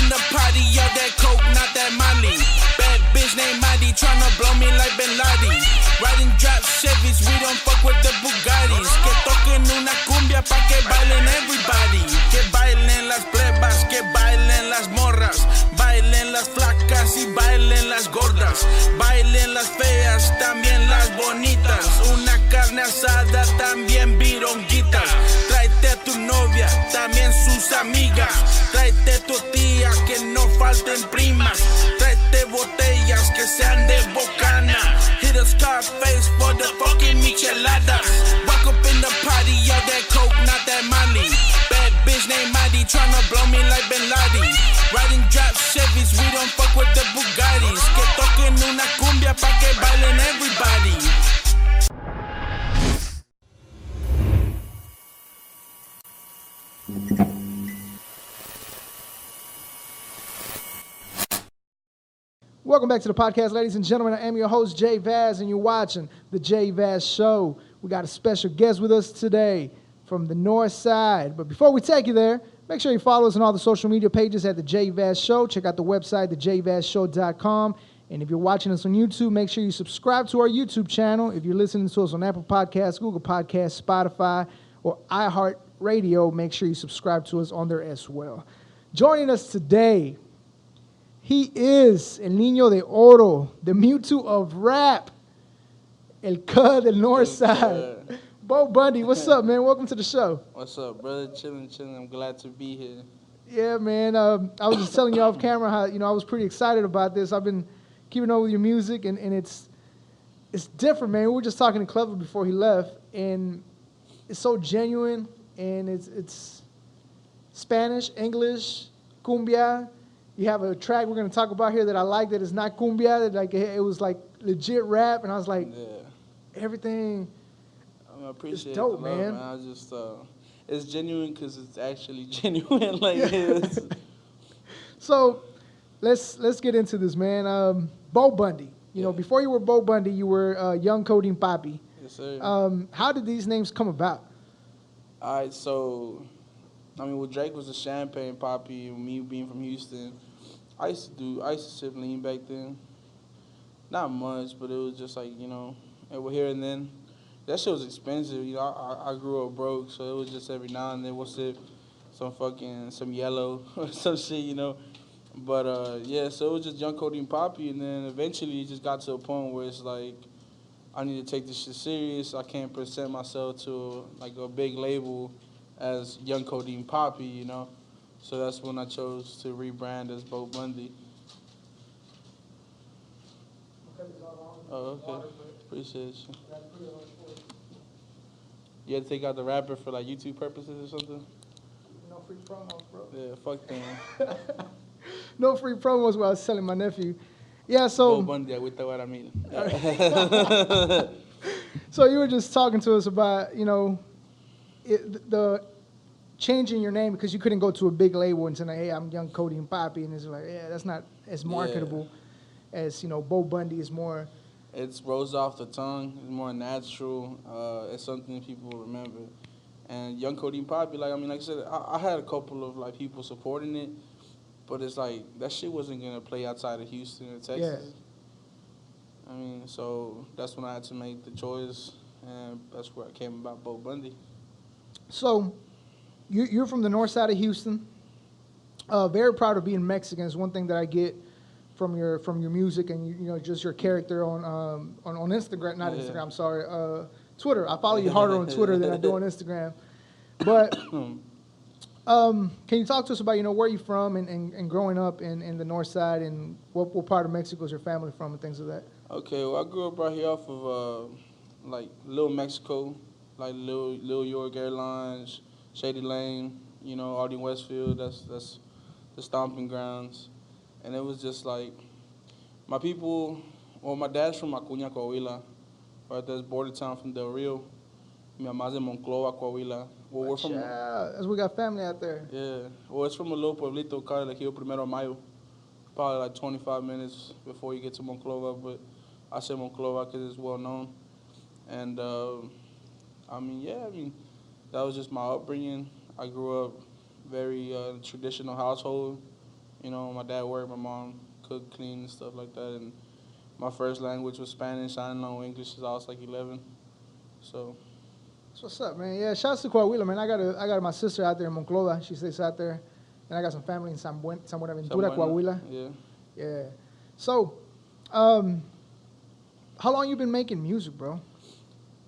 in the party, all that coke, not that Molly. Bad bitch named Maddie, tryna blow me like Ben Laden. Riding drop Chevys, we don't fuck with the Bugattis. Que toquen una cumbia pa' que bailen everybody. Que bailen las plebas, que bailen las morras. Bailen las flacas y bailen las gordas. Bailen las feas, también las bonitas. Una carne asada, también vironguitas. Tráete a tu novia, también sus amigas. Tráete tu tía, que no falten primas. Tráete botellas que sean de bocana. Hit a Scarface for the fucking micheladas. Walk up in the party, all that coke, not that Molly. Bad bitch named Maddie, tryna blow me like Ben Laden. Riding drop Chevys, we don't fuck with the Bugattis. Que toquen una cumbia pa' que bailen everybody. Welcome back to the podcast, ladies and gentlemen. I am your host, JVaz, and you're watching the JVaz Show. We got a special guest with us today from the North Side. But before we take you there, make sure you follow us on all the social media pages at the JVaz Show. Check out the website, thejvazshow.com. And if you're watching us on YouTube, make sure you subscribe to our YouTube channel. If you're listening to us on Apple Podcasts, Google Podcasts, Spotify, or iHeartRadio, make sure you subscribe to us on there as well. Joining us today, he is El Niño de Oro, the Mewtwo of rap, El Cud del North Side. Bo Bundy, what's up, man? Welcome to the show. What's up, brother? Chilling. I'm glad to be here. Yeah, man. I was just telling you off camera how, I was pretty excited about this. I've been keeping up with your music, and it's different, man. We were just talking to Clever before he left, and it's so genuine, and it's Spanish, English, cumbia. You have a track we're going to talk about here that I like that is not cumbia, that like it was like legit rap, and I was like, everything I appreciate is dope, the love, man. I just, it's genuine because it's actually genuine. Like, it's... So let's get into this, man. Bo Bundy. You know, before you were Bo Bundy, you were Young Codeine Papi. Yes, sir. How did these names come about? All right, so, well, Drake was a Champagne Papi, and me being from Houston, I used to sip lean back then. Not much, but it was just like, every here and then. That shit was expensive. I grew up broke, so it was just every now and then we'll sip some yellow or some shit, But, so it was just Young Codeine Papi, and then eventually it just got to a point where it's like, I need to take this shit serious. I can't present myself to, like, a big label as Young Codeine Papi, So that's when I chose to rebrand as Bo Bundy. Oh, okay. Appreciate you. You had to take out the rapper for, like, YouTube purposes or something? No free promos, bro. Yeah, fuck them. No free promos while I was selling my nephew. Yeah, so... Bo Bundy, agüita guaramil. So you were just talking to us about, the changing your name because you couldn't go to a big label and say, hey, I'm Young Codeine Papi, and it's like, that's not as marketable as, Bo Bundy is more... It rolls off the tongue. It's more natural. It's something people remember. And Young Codeine Papi, like I said, I had a couple of, like, people supporting it, but it's like, that shit wasn't going to play outside of Houston or Texas. Yeah. So that's when I had to make the choice, and that's where I came about Bo Bundy. So, you're from the north side of Houston. Very proud of being Mexican is one thing that I get from your music and just your character on Instagram. Not Instagram. I'm sorry. Twitter. I follow you harder on Twitter than I do on Instagram. But can you talk to us about where you're from and growing up in the north side, and what part of Mexico is your family from and things of that? Okay. Well, I grew up right here off of like Little Mexico, like Little York Airlines, Shady Lane, Aldi Westfield. That's the stomping grounds. And it was just like, my people, my dad's from Acuña, Coahuila, right there's border town from Del Rio. Mi mamás de Monclova, Coahuila. Well, we're from... as we got family out there. Yeah. Well, it's from a little pueblito called Ejido Primero Mayo. Probably like 25 minutes before you get to Monclova, but I say Monclova because it's well known. And, that was just my upbringing. I grew up very traditional household. You know, my dad worked, my mom cooked, clean, and stuff like that. And my first language was Spanish. I didn't know English since I was like 11. So. That's what's up, man. Yeah, shouts to Coahuila, man. I got my sister out there in Monclova. She stays out there. And I got some family in San Buenaventura, Coahuila. Yeah. Yeah. So, how long you been making music, bro?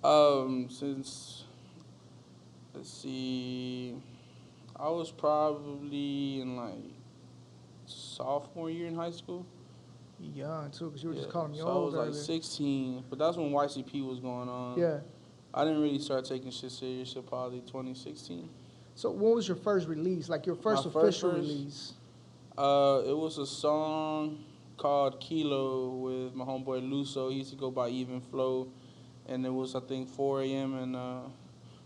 Since, let's see, I was probably in like sophomore year in high school. You young too, because you were just Yeah, calling me so old. I was like 16, but that's when YCP was going on. Yeah. I didn't really start taking shit serious until probably 2016. So what was your first release? Like your first official release? It was a song called Kilo with my homeboy Luso. He used to go by Even Flow. And it was, I think, 4 a.m. and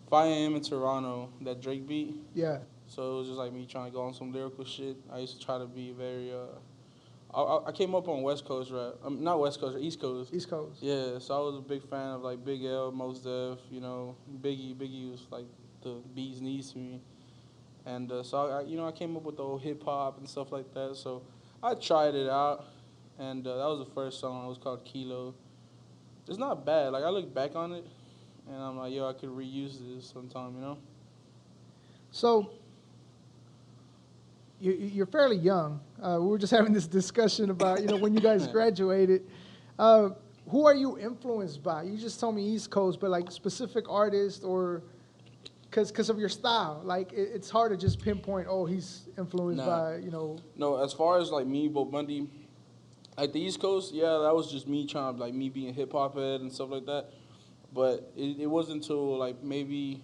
5 a.m. in Toronto, that Drake beat. Yeah. So it was just like me trying to go on some lyrical shit. I used to try to be very, I came up on West Coast rap. Not West Coast, East Coast. East Coast. Yeah, so I was a big fan of like Big L, Mos Def, you know, Biggie. Biggie was like the bee's knees to me. And so, I came up with the whole hip-hop and stuff like that. So I tried it out. And that was the first song. It was called Kilo. It's not bad. Like, I look back on it, and I'm like, yo, I could reuse this sometime, you know? So, you're fairly young. We were just having this discussion about, when you guys graduated. Who are you influenced by? You just told me East Coast, but like specific artists or because of your style. Like, it's hard to just pinpoint, he's influenced by, No, as far as like me, Bundy, like the East Coast, yeah, that was just me trying to, like, me being hip hop head and stuff like that. But it wasn't until like maybe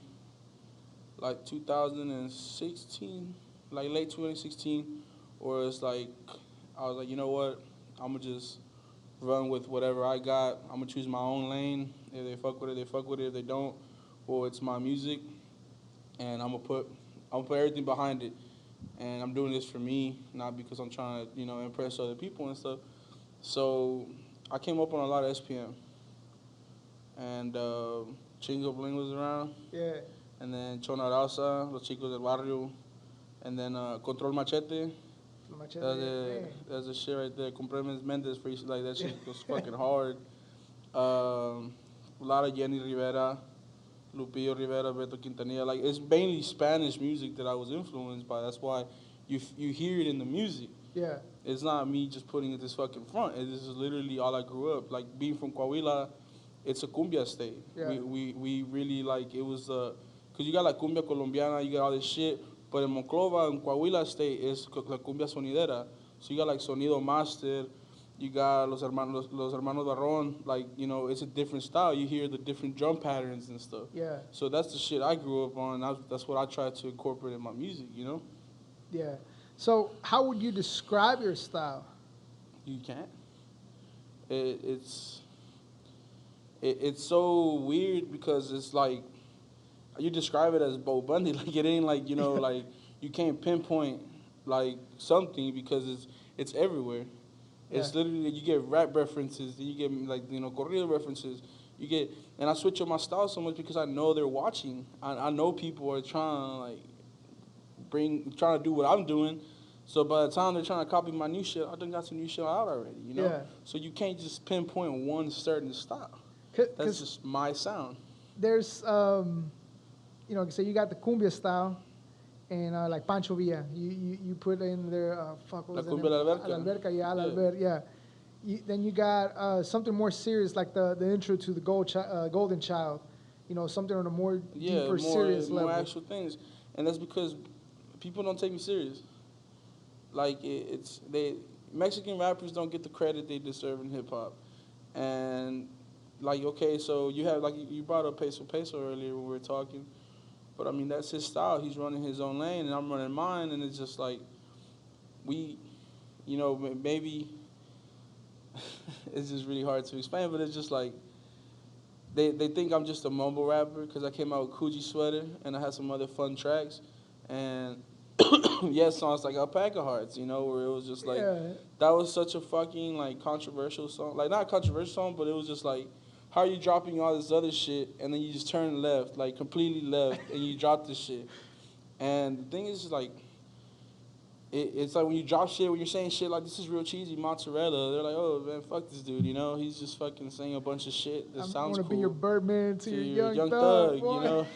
like 2016, like late 2016, or it's like I was like, you know what, I'm gonna just run with whatever I got. I'm gonna choose my own lane. If they fuck with it, they fuck with it. If they don't, well, it's my music, and I'm gonna put everything behind it. And I'm doing this for me, not because I'm trying to, impress other people and stuff. So I came up on a lot of SPM, and Chingo Bling was around. Yeah. And then Chona Raza, Los Chicos del Barrio, and then Control Machete. That's a shit right there. Compremes Mendes, like that shit was fucking hard. A lot of Jenny Rivera, Lupillo Rivera, Beto Quintanilla. Like, it's mainly Spanish music that I was influenced by. That's why you hear it in the music. Yeah. It's not me just putting it this fucking front. This is literally all I grew up. Like, being from Coahuila, it's a cumbia state. Yeah. We really, like, it was, because you got, like, cumbia colombiana, you got all this shit. But in Monclova, in Coahuila state, it's la cumbia sonidera. So you got, like, Sonido Master. You got Los Hermanos Barron. Like, it's a different style. You hear the different drum patterns and stuff. Yeah. So that's the shit I grew up on. That's what I try to incorporate in my music, Yeah. So how would you describe your style? You can't. It's so weird because it's like, you describe it as Bo Bundy. Like, it ain't like, like, you can't pinpoint, like, something because it's everywhere. Yeah. It's literally, you get rap references, you get, like, corrido references. You get, and I switch up my style so much because I know they're watching. I know people are trying to do what I'm doing. So by the time they're trying to copy my new shit, I done got some new shit out already, Yeah. So you can't just pinpoint one certain style. That's just my sound. There's, so you got the cumbia style, and like Pancho Villa, you put in there, what was La cumbia de la alberca, yeah, alberca, yeah. Then you got something more serious, like the intro to the Golden Child, something on a more deeper, serious level. More actual things, and that's because people don't take me serious. Like, Mexican rappers don't get the credit they deserve in hip hop, and like, okay, so you have, like, you brought up Peso earlier when we were talking, but I mean, that's his style. He's running his own lane, and I'm running mine, and it's just like, maybe it's just really hard to explain, but it's just like, they think I'm just a mumble rapper because I came out with Coogee Sweater, and I had some other fun tracks, and songs like Alpaca Hearts, where it was just like, that was such a fucking, like, controversial song. Like, not a controversial song, but it was just like, how are you dropping all this other shit, and then you just turn left, like, completely left, and you drop this shit. And the thing is, like, it's like when you drop shit, when you're saying shit like this is real cheesy mozzarella, they're like, oh man, fuck this dude, you know, he's just fucking saying a bunch of shit that sounds cool. I want to be your Birdman to your young thug, boy. you know.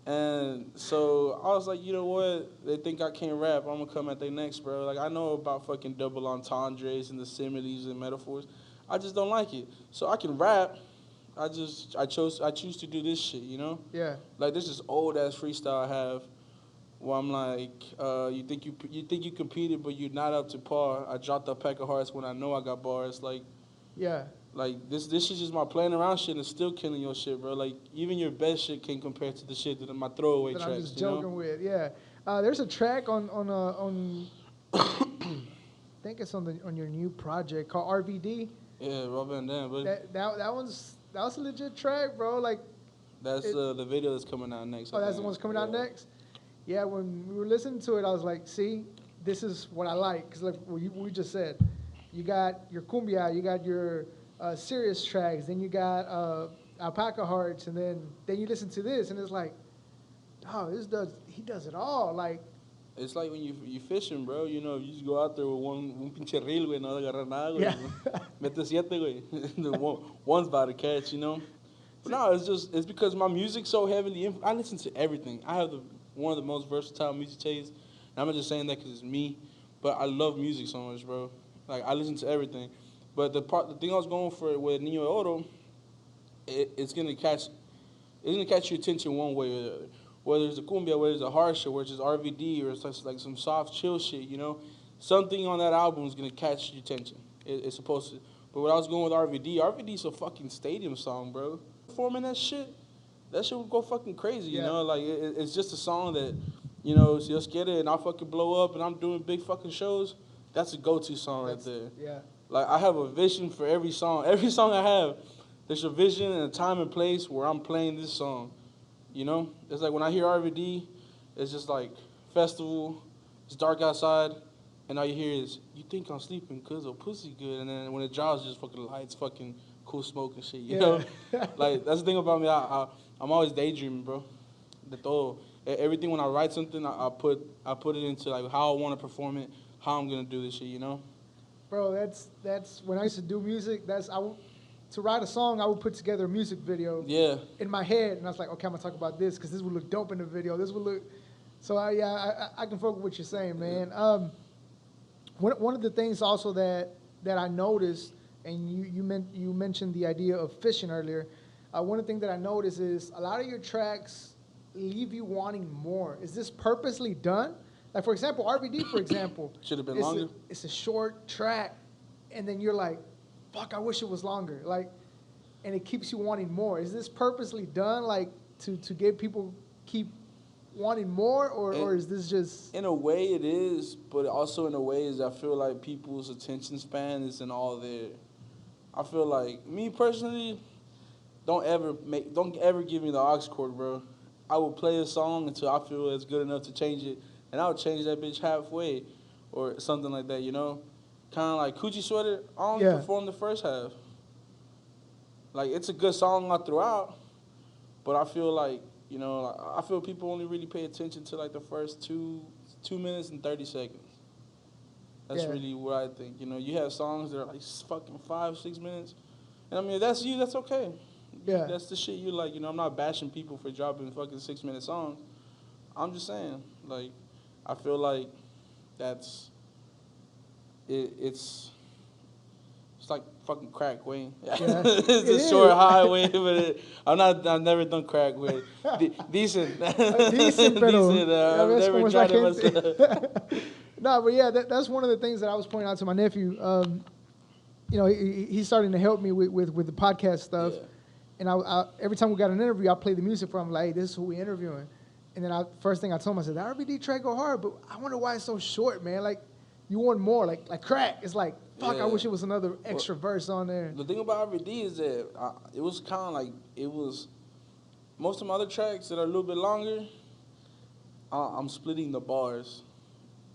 And so I was like, you know what? They think I can't rap. I'm gonna come at their necks, bro. Like I know about fucking double entendres and the similes and metaphors. I just don't like it. So I can rap. I choose to do this shit, you know. Yeah. Like this is old ass freestyle I have. Where I'm like, you think you competed, but you're not up to par. I dropped a pack of hearts when I know I got bars. Like, yeah, like this is just my playing around shit and still killing your shit, bro. Like even your best shit can't compare to the shit that my throwaway that tracks. I'm just joking with. Yeah, there's a track on I think it's on your new project called RVD. Yeah, Rob Van Dam, but that was a legit track, bro. Like that's the video that's coming out next. Oh, that's the one's coming out next. Yeah, when we were listening to it, I was like, see, this is what I like. Because like we just said, you got your cumbia, you got your serious tracks, then you got alpaca hearts, and then you listen to this, and it's like, oh, he does it all. Like, it's like when you fishing, bro. You know, you just go out there with un pinche reel, güey, no agarrar nada, güey. Yeah. Mete siete, güey. One's about to catch, you know. But no, it's because my music's so heavily. I listen to everything. I have one of the most versatile music tastes. And I'm not just saying that because it's me, but I love music so much, bro. Like I listen to everything. But the thing I was going for with Niño de Oro, it's gonna catch your attention one way or the other. Whether it's a cumbia, whether it's a hard shit, whether it's just RVD or it's like some soft chill shit, you know, something on that album is gonna catch your attention. It's supposed to. But when I was going with RVD's a fucking stadium song, bro. Performing that shit would go fucking crazy, you know? Like, it's just a song that, you know, si Dios quiere, and I'll fucking blow up and I'm doing big fucking shows. That's a go-to song right there. Yeah. Like, I have a vision for every song. Every song I have, there's a vision and a time and place where I'm playing this song, you know? It's like when I hear RVD, it's just like festival, it's dark outside, and all you hear is, you think I'm sleeping because of pussy good, and then when it drops, just fucking lights, fucking cool smoke and shit, you know? Like, that's the thing about me, I'm always daydreaming, bro. De todo. Everything when I write something, I put it into like how I want to perform it, how I'm gonna do this shit, you know? Bro, that's when I used to do music. To write a song, I would put together a music video. Yeah. In my head, and I was like, okay, I'm gonna talk about this because this would look dope in the video. This would look. So I can fuck with what you're saying, man. One of the things also that I noticed, and you mentioned the idea of fishing earlier. One of the things that I noticed is a lot of your tracks leave you wanting more. Is this purposely done? Like, for example, RVD, for example. Should have been longer. It's a short track, and then you're like, fuck, I wish it was longer. Like, and it keeps you wanting more. Is this purposely done, like, to get people keep wanting more, or is this just... In a way it is, but also in a way is I feel like people's attention span isn't all there. I feel like, me personally... Don't ever give me the aux cord, bro. I will play a song until I feel it's good enough to change it, and I would change that bitch halfway, or something like that, you know? Kind of like Coochie Sweater, I only performed the first half. Like, it's a good song all throughout, but I feel like, you know, I feel people only really pay attention to like the first 2 minutes and 30 seconds. That's really what I think. You know, you have songs that are like fucking 5-6 minutes, and I mean, that's you, that's okay. Yeah. That's the shit you like. You know, I'm not bashing people for dropping fucking 6-minute songs. I'm just saying, like, I feel like that's it's like fucking crack, Wayne. Yeah. It's a short highway, but I've never done crack, Wayne. Decent. Decent, pero. I've never tried it myself. No, but yeah, that's one of the things that I was pointing out to my nephew. You know, he's starting to help me with the podcast stuff. Yeah. And I every time we got an interview, I play the music for him, like, hey, this is who we interviewing. And then first thing I told him, I said, the RVD track go hard, but I wonder why it's so short, man. Like, you want more. Like crack. It's like, fuck, I wish it was another extra verse on there. The thing about RVD is that it was kind of like, most of my other tracks that are a little bit longer, I'm splitting the bars.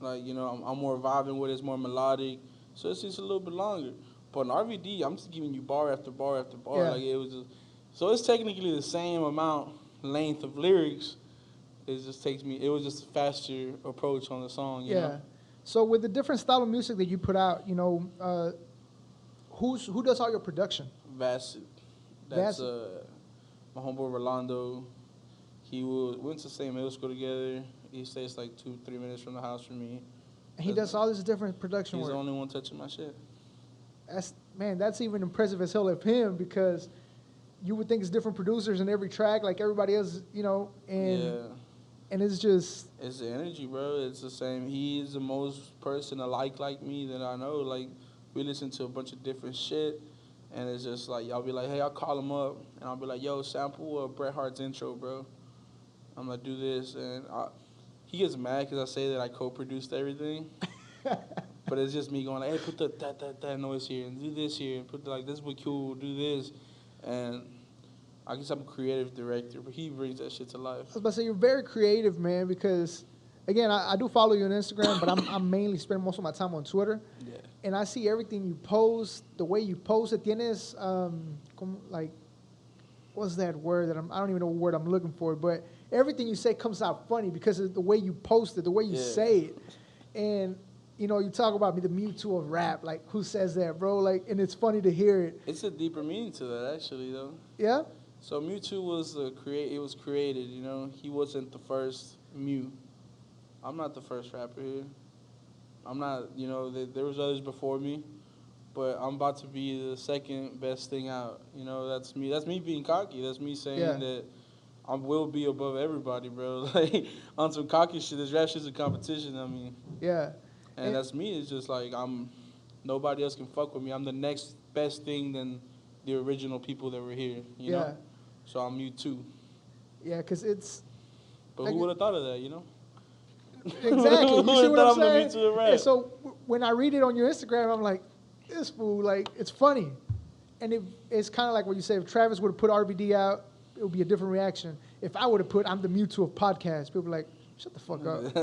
Like, you know, I'm more vibing with it, it's more melodic. So it's just a little bit longer. But in RVD, I'm just giving you bar after bar after bar. Yeah. Like, it was just, so it's technically the same length of lyrics, it just takes me. It was just a faster approach on the song. You know? So with the different style of music that you put out, who does all your production? Vaz. That's my homeboy Rolando. We went to the same middle school together. He stays like 2-3 minutes from the house from me. And he does all this different production He's work. the only one touching my shit. That's even impressive as hell of him, because you would think it's different producers in every track, like everybody else, and it's just... It's the energy, bro. It's the same. He's the most person alike like me that I know. Like, we listen to a bunch of different shit, and it's just like, y'all be like, hey, I'll call him up, and I'll be like, yo, sample Bret Hart's intro, bro. I'm going to do this, and he gets mad because I say that I co-produced everything. But it's just me going like, hey, put that noise here, and do this here, and put this would be cool, do this. And I guess I'm a creative director, but he brings that shit to life. I was about to say, you're very creative, man, because, again, I do follow you on Instagram, but I'm mainly spending most of my time on Twitter. Yeah. And I see everything you post, the way you post it. Tienes, what's that word that I don't even know what word I'm looking for, but everything you say comes out funny because of the way you post it, the way you say it. And, you talk about the Mewtwo of rap, like, who says that, bro? Like, and it's funny to hear it. It's a deeper meaning to that, actually, though. Yeah? So Mewtwo was it was created, He wasn't the first Mew. I'm not the first rapper here. I'm not, there was others before me, but I'm about to be the second best thing out. That's me. That's me being cocky. That's me saying that I will be above everybody, bro. Like, on some cocky shit, this rap shit's a competition, I mean. Yeah. And that's me. It's just like, nobody else can fuck with me. I'm the next best thing than the original people that were here, you know? So I'm Mewtwo. Yeah, because it's... But who would have thought of that, Exactly. You see what I'm saying? Mewtwo of rap? And so when I read it on your Instagram, I'm like, this fool, like, it's funny. And it's kind of like what you say, if Travis would have put RBD out, it would be a different reaction. If I would have put, I'm the Mewtwo of podcasts, people are like, shut the fuck up.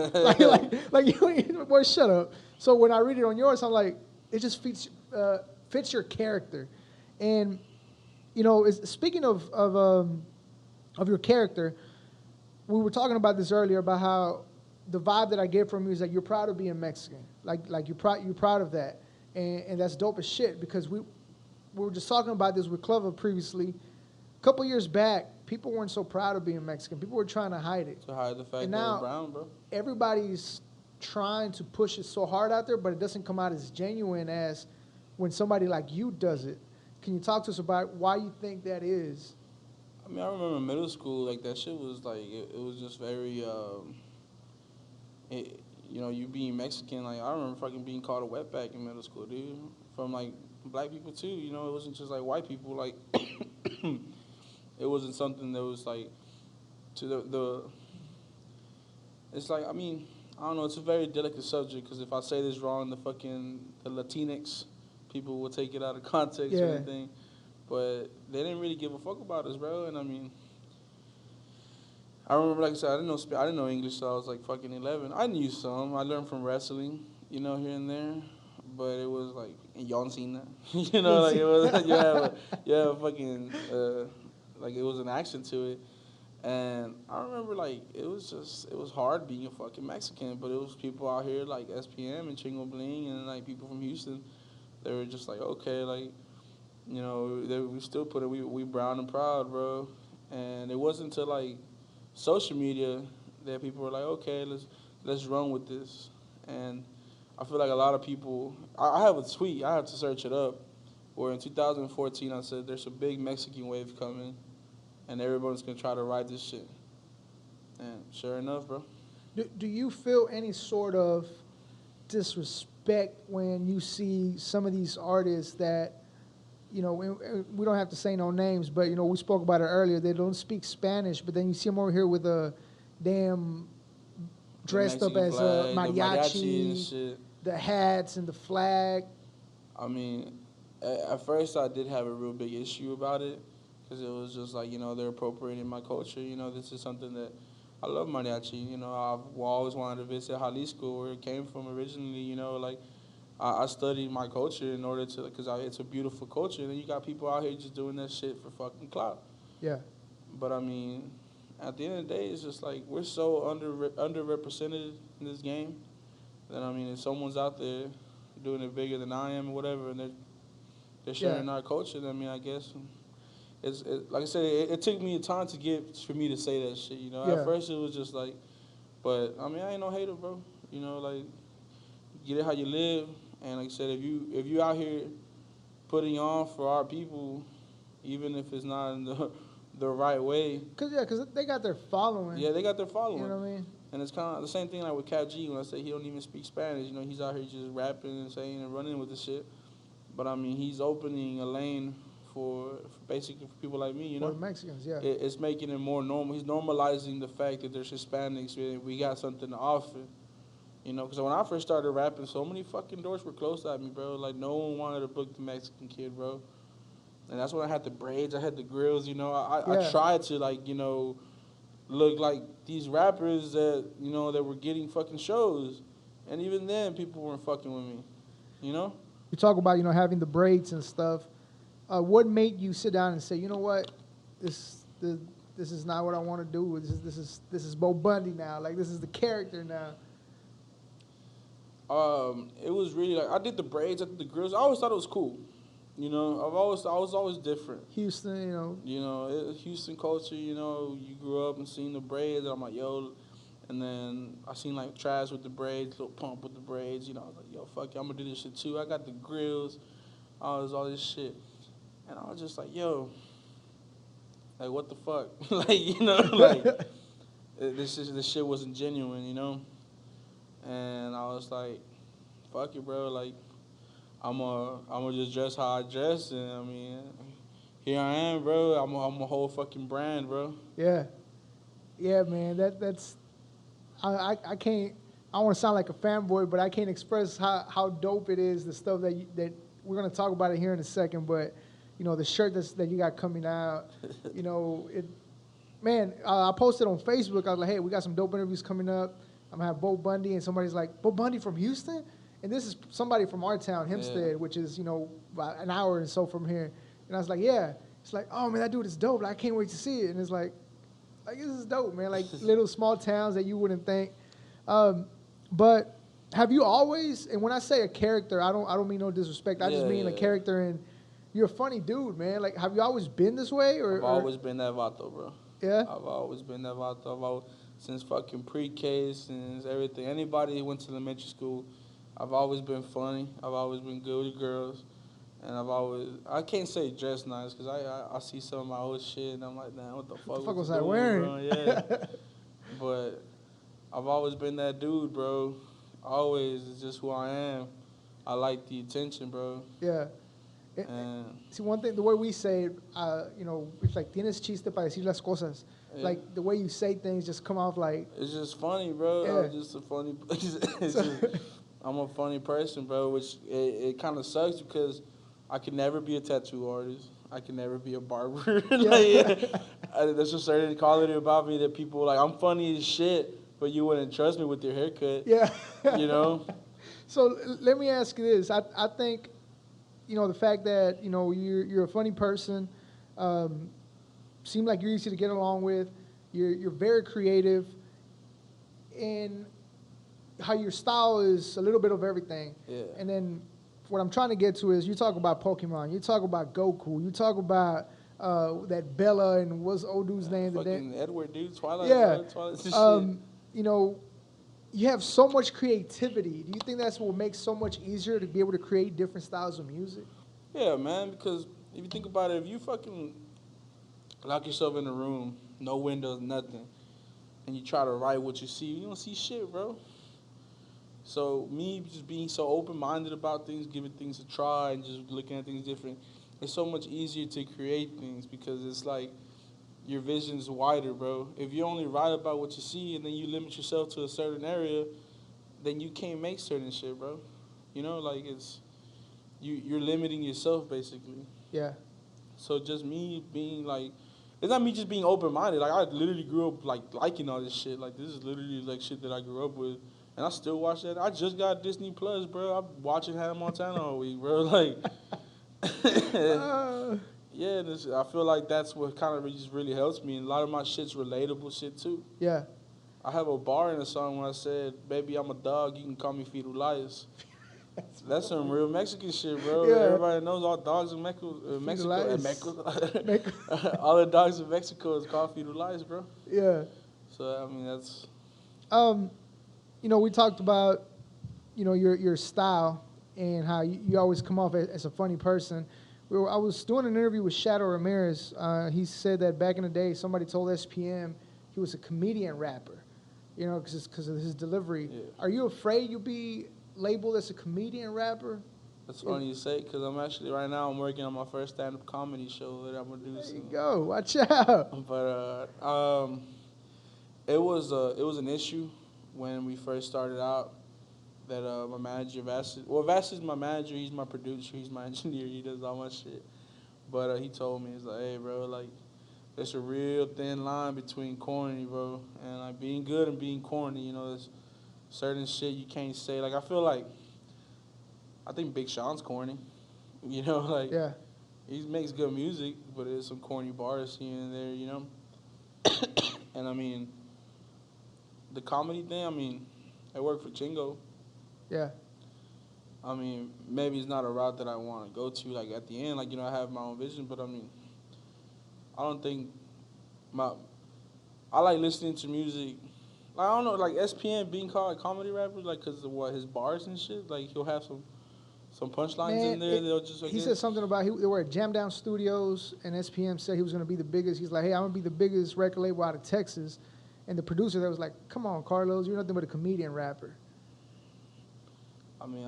like you ain't, boy, shut up. So when I read it on yours, I'm like, it just fits your character. And, speaking of your character, we were talking about this earlier about how the vibe that I get from you is that you're proud of being Mexican. Like you're proud of that. And that's dope as shit, because we were just talking about this with Clover previously. A couple years back, people weren't so proud of being Mexican. People were trying to hide it. To hide the fact and that now, we're brown, bro. Everybody's trying to push it so hard out there, but it doesn't come out as genuine as when somebody like you does it. Can you talk to us about why you think that is? I mean, I remember in middle school, like, that shit was, like, it was just very, you being Mexican, like, I remember fucking being called a wetback in middle school, dude. From, like, black people, too, it wasn't just, like, white people, like, it wasn't something that was, like, to it's like, I mean, I don't know, it's a very delicate subject, because if I say this wrong, the Latinx people will take it out of context or anything. But they didn't really give a fuck about us, bro. And I mean, I remember, like I said, I didn't know English, so I was like fucking 11. I knew some. I learned from wrestling, here and there. But it was like, y'all seen that? Like it was, you have a fucking, like it was an action to it. And I remember, like, it was hard being a fucking Mexican, but it was people out here like SPM and Chingo Bling and like people from Houston. They were just like, okay, like, we still put it, we brown and proud, bro. And it wasn't until like social media that people were like, okay, let's run with this. And I feel like a lot of people, I have a tweet, I have to search it up, where in 2014 I said there's a big Mexican wave coming, and everyone's gonna try to ride this shit. And sure enough, bro. Do you feel any sort of disrespect when you see some of these artists that, we don't have to say no names, but, we spoke about it earlier, they don't speak Spanish, but then you see them over here with a damn dressed up as a mariachi, and shit. The hats and the flag. I mean, at first I did have a real big issue about it, because it was just like, they're appropriating my culture. This is something that I love mariachi. I've always wanted to visit Jalisco, where it came from originally. Like, I studied my culture in order to, because it's a beautiful culture. And then you got people out here just doing that shit for fucking clout. Yeah. But I mean, at the end of the day, it's just like we're so underrepresented in this game that I mean, if someone's out there doing it bigger than I am or whatever, and they're sharing our culture, I mean, I guess like I said, it took me time for me to say that shit. You know, at first it was just like, but I mean, I ain't no hater, bro. You know, like get it how you live, and like I said, if you out here putting on for our people, even if it's not in the right way. Cause they got their following. Yeah, they got their following. You know what I mean? And it's kind of the same thing like with Cat G when I say he don't even speak Spanish. You know, he's out here just rapping and saying and running with the shit. But I mean, he's opening a lane for basically for people like me. You know, for Mexicans. Yeah, it's making it more normal. He's normalizing the fact that there's Hispanics. We got something to offer. You know, because when I first started rapping, so many fucking doors were closed at me, bro. Like, no one wanted to book the Mexican kid, bro. And that's when I had the braids, I had the grills, you know. I tried to, like, you know, look like these rappers that, you know, that were getting fucking shows. And even then, people weren't fucking with me, you know? You talk about, you know, having the braids and stuff. What made you sit down and say, you know what, this is not what I want to do. This is Bo Bundy now. Like, this is the character now. It was really like I did the braids, I did the grills. I always thought it was cool, you know. I was always different. Houston, you know. You know, Houston culture. You know, you grew up and seen the braids. And I'm like, yo, and then I seen like Trash with the braids, Lil Pump with the braids. You know, I was like, yo, fuck it, I'm gonna do this shit too. I got the grills, all this shit, and I was just like, yo, like what the fuck, like you know, like this shit wasn't genuine, you know. And I was like, fuck it, bro. Like, I'm just dress how I dress. And, I mean, here I am, bro. I'm a whole fucking brand, bro. Yeah. Yeah, man. That's... I can't... I don't want to sound like a fanboy, but I can't express how dope it is, the stuff that we're going to talk about it here in a second. But, you know, the shirt that you got coming out, you know, man, I posted on Facebook. I was like, hey, we got some dope interviews coming up. I'm going to have Bo Bundy, and somebody's like, Bo Bundy from Houston? And this is somebody from our town, Hempstead, which is, you know, about an hour or so from here. And I was like, yeah. It's like, oh, man, that dude is dope. Like, I can't wait to see it. And it's like this is dope, man. Like, little small towns that you wouldn't think. But have you always, and when I say a character, I don't mean no disrespect. I just mean a character, and you're a funny dude, man. Like, have you always been this way? I've always been that vato, bro. Yeah? I've always been that vato. Since fucking pre-K, since everything. Anybody who went to elementary school, I've always been funny. I've always been good with girls. And I can't say dress nice because I see some of my old shit and I'm like, damn, what the fuck was I wearing? Bro? Yeah. But I've always been that dude, bro. Always. It's just who I am. I like the attention, bro. Yeah. See, one thing, the way we say it, you know, it's like, tienes chiste para decir las cosas. Yeah. Like, the way you say things just come off like... It's just funny, bro. Yeah. I'm just a funny... I'm a funny person, bro, which it kind of sucks because I could never be a tattoo artist. I could never be a barber. There's a certain quality about me that people, like, I'm funny as shit, but you wouldn't trust me with your haircut. Yeah. You know? So let me ask you this. I think, you know, the fact that, you know, you're a funny person, seem like you're easy to get along with. You're very creative, and how your style is a little bit of everything. Yeah. And then what I'm trying to get to is you talk about Pokemon, you talk about Goku, you talk about that Bella and what's old dude's name? Fucking Edward, dude. Twilight. Yeah. Twilight you know, you have so much creativity. Do you think that's what makes so much easier to be able to create different styles of music? Yeah, man, because if you think about it, if you fucking lock yourself in a room, no windows, nothing, and you try to write what you see, you don't see shit, bro. So me just being so open-minded about things, giving things a try, and just looking at things different, it's so much easier to create things because it's like your vision's wider, bro. If you only write about what you see and then you limit yourself to a certain area, then you can't make certain shit, bro. You know, like you're limiting yourself basically. Yeah. So just me being like, it's not me just being open-minded. Like I literally grew up like liking all this shit. Like this is literally like shit that I grew up with. And I still watch that. I just got Disney Plus, bro. I'm watching Hannah Montana all week, bro. Like, Yeah, I feel like that's what kind of just really helps me. And a lot of my shit's relatable shit too. Yeah. I have a bar in a song when I said, "Baby, I'm a dog. You can call me Fetal Lias." That's some real Mexican shit, bro. Yeah. Everybody knows all dogs in Mexico. All the dogs in Mexico is called Fetal Lias, bro. Yeah. So I mean, that's. We talked about, your style and how you always come off as a funny person. I was doing an interview with Shadow Ramirez. He said that back in the day, somebody told SPM he was a comedian rapper, because of his delivery. Yeah. Are you afraid you'll be labeled as a comedian rapper? That's funny you say, because I'm actually, right now, I'm working on my first stand-up comedy show that I'm going to do. There you go. Watch out. But it was an issue when we first started out that my manager, Vass is my manager, he's my producer, he's my engineer, he does all my shit. But he told me, he's like, hey, bro, like, there's a real thin line between corny, bro, and like being good and being corny, there's certain shit you can't say. Like, I think Big Sean's corny, like, Yeah. he makes good music, but there's some corny bars here and there, And I mean, the comedy thing, I mean, I work for Chingo. Yeah. I mean, maybe it's not a route that I want to go to, like, at the end. Like, I have my own vision, but, I mean, I don't think I like listening to music. Like, I don't know, like, SPN being called a comedy rapper, like, because of his bars and shit. Like, he'll have some punchlines in there. They'll just, he said something about they were at Jam Down Studios, and SPM said he was going to be the biggest. He's like, hey, I'm going to be the biggest record label out of Texas. And the producer there was like, come on, Carlos, you're nothing but a comedian rapper. I mean,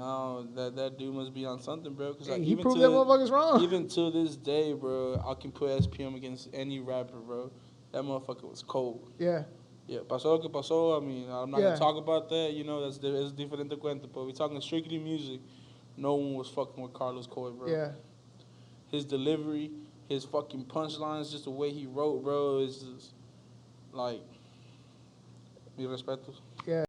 that dude must be on something, bro. Cause like, he proved that motherfucker's wrong. Even to this day, bro, I can put SPM against any rapper, bro. That motherfucker was cold. Yeah. Yeah, pasó lo que pasó. I mean, I'm not going to talk about that. That's different de cuento. But we're talking strictly music. No one was fucking with Carlos Coy, bro. Yeah. His delivery, his fucking punchlines, just the way he wrote, bro, is just like, mi respetos. Yeah.